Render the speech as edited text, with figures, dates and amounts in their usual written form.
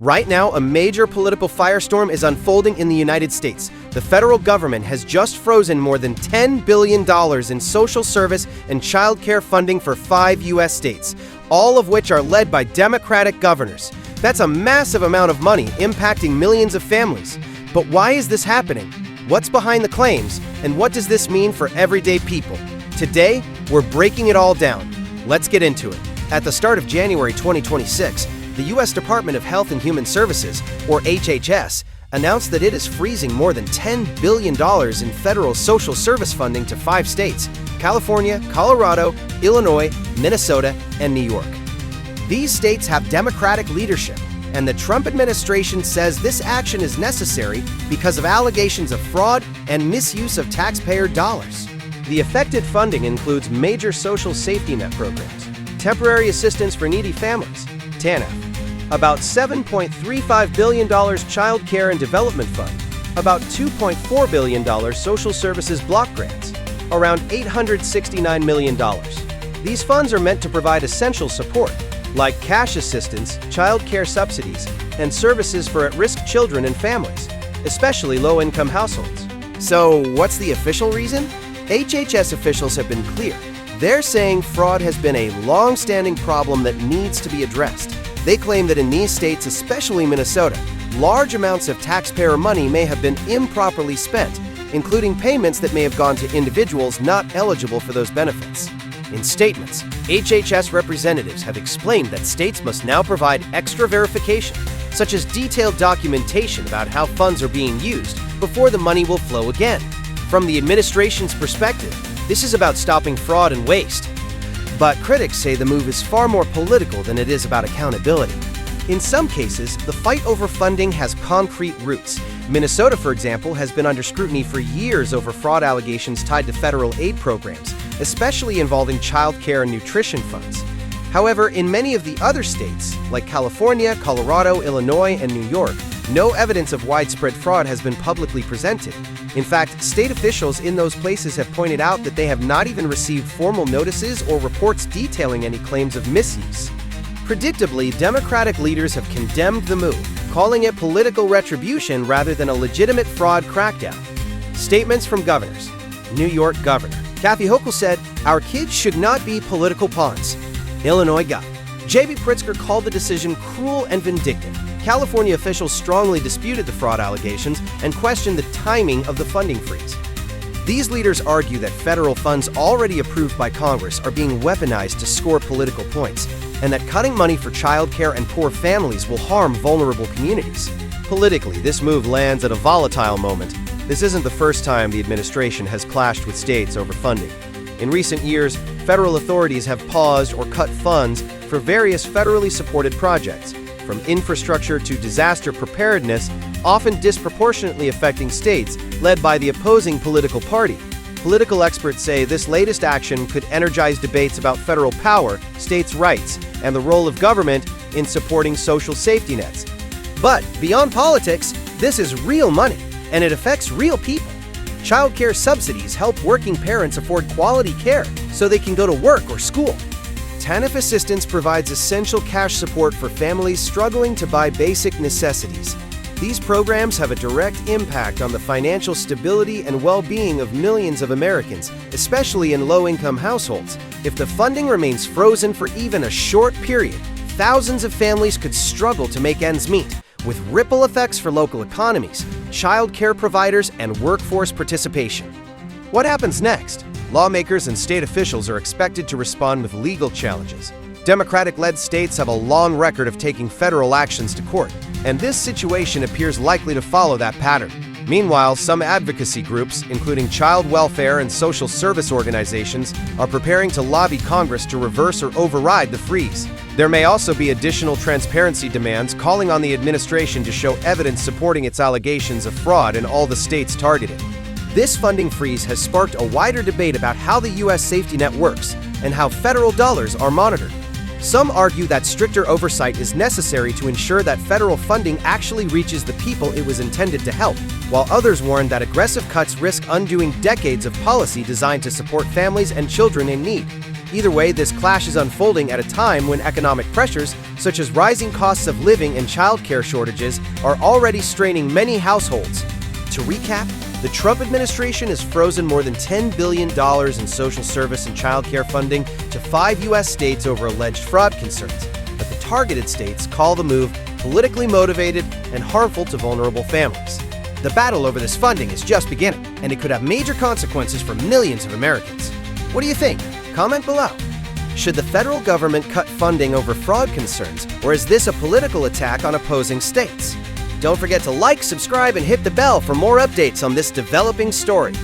Right now, a major political firestorm is unfolding in the United States. The federal government has just frozen more than $10 billion in social service and child care funding for 5 U.S. states, all of which are led by Democratic governors. That's a massive amount of money impacting millions of families. But why is this happening? What's behind the claims? And what does this mean for everyday people? Today, we're breaking it all down. Let's get into it. At the start of January 2026, the U.S. Department of Health and Human Services, or HHS, announced that it is freezing more than $10 billion in federal social service funding to 5 states: California, Colorado, Illinois, Minnesota, and New York. These states have Democratic leadership, and the Trump administration says this action is necessary because of allegations of fraud and misuse of taxpayer dollars. The affected funding includes major social safety net programs, temporary assistance for needy families, TANF, about $7.35 billion Child Care and Development Fund, about $2.4 billion Social Services Block Grants, around $869 million. These funds are meant to provide essential support, like cash assistance, child care subsidies, and services for at-risk children and families, especially low-income households. So, what's the official reason? HHS officials have been clear. They're saying fraud has been a long-standing problem that needs to be addressed. They claim that in these states, especially Minnesota, large amounts of taxpayer money may have been improperly spent, including payments that may have gone to individuals not eligible for those benefits. In statements, HHS representatives have explained that states must now provide extra verification, such as detailed documentation about how funds are being used before the money will flow again. From the administration's perspective, this is about stopping fraud and waste. But critics say the move is far more political than it is about accountability. In some cases, the fight over funding has concrete roots. Minnesota, for example, has been under scrutiny for years over fraud allegations tied to federal aid programs, especially involving child care and nutrition funds. However, in many of the other states, like California, Colorado, Illinois, and New York, no evidence of widespread fraud has been publicly presented. In fact, state officials in those places have pointed out that they have not even received formal notices or reports detailing any claims of misuse. Predictably, Democratic leaders have condemned the move, calling it political retribution rather than a legitimate fraud crackdown. Statements from governors. New York Governor Kathy Hochul said, "Our kids should not be political pawns." Illinois Governor J.B. Pritzker called the decision cruel and vindictive. California officials strongly disputed the fraud allegations and questioned the timing of the funding freeze. These leaders argue that federal funds already approved by Congress are being weaponized to score political points, and that cutting money for child care and poor families will harm vulnerable communities. Politically, this move lands at a volatile moment. This isn't the first time the administration has clashed with states over funding. In recent years, federal authorities have paused or cut funds for various federally supported projects, from infrastructure to disaster preparedness, often disproportionately affecting states led by the opposing political party. Political experts say this latest action could energize debates about federal power, states' rights, and the role of government in supporting social safety nets. But beyond politics, this is real money, and it affects real people. Child care subsidies help working parents afford quality care so they can go to work or school. TANF assistance provides essential cash support for families struggling to buy basic necessities. These programs have a direct impact on the financial stability and well-being of millions of Americans, especially in low-income households. If the funding remains frozen for even a short period, thousands of families could struggle to make ends meet, with ripple effects for local economies, child care providers, and workforce participation. What happens next? Lawmakers and state officials are expected to respond with legal challenges. Democratic-led states have a long record of taking federal actions to court, and this situation appears likely to follow that pattern. Meanwhile, some advocacy groups, including child welfare and social service organizations, are preparing to lobby Congress to reverse or override the freeze. There may also be additional transparency demands calling on the administration to show evidence supporting its allegations of fraud in all the states targeted. This funding freeze has sparked a wider debate about how the U.S. safety net works and how federal dollars are monitored. Some argue that stricter oversight is necessary to ensure that federal funding actually reaches the people it was intended to help, while others warn that aggressive cuts risk undoing decades of policy designed to support families and children in need. Either way, this clash is unfolding at a time when economic pressures, such as rising costs of living and childcare shortages, are already straining many households. To recap, the Trump administration has frozen more than $10 billion in social service and childcare funding to 5 U.S. states over alleged fraud concerns. But the targeted states call the move politically motivated and harmful to vulnerable families. The battle over this funding is just beginning, and it could have major consequences for millions of Americans. What do you think? Comment below. Should the federal government cut funding over fraud concerns, or is this a political attack on opposing states? Don't forget to like, subscribe, and hit the bell for more updates on this developing story.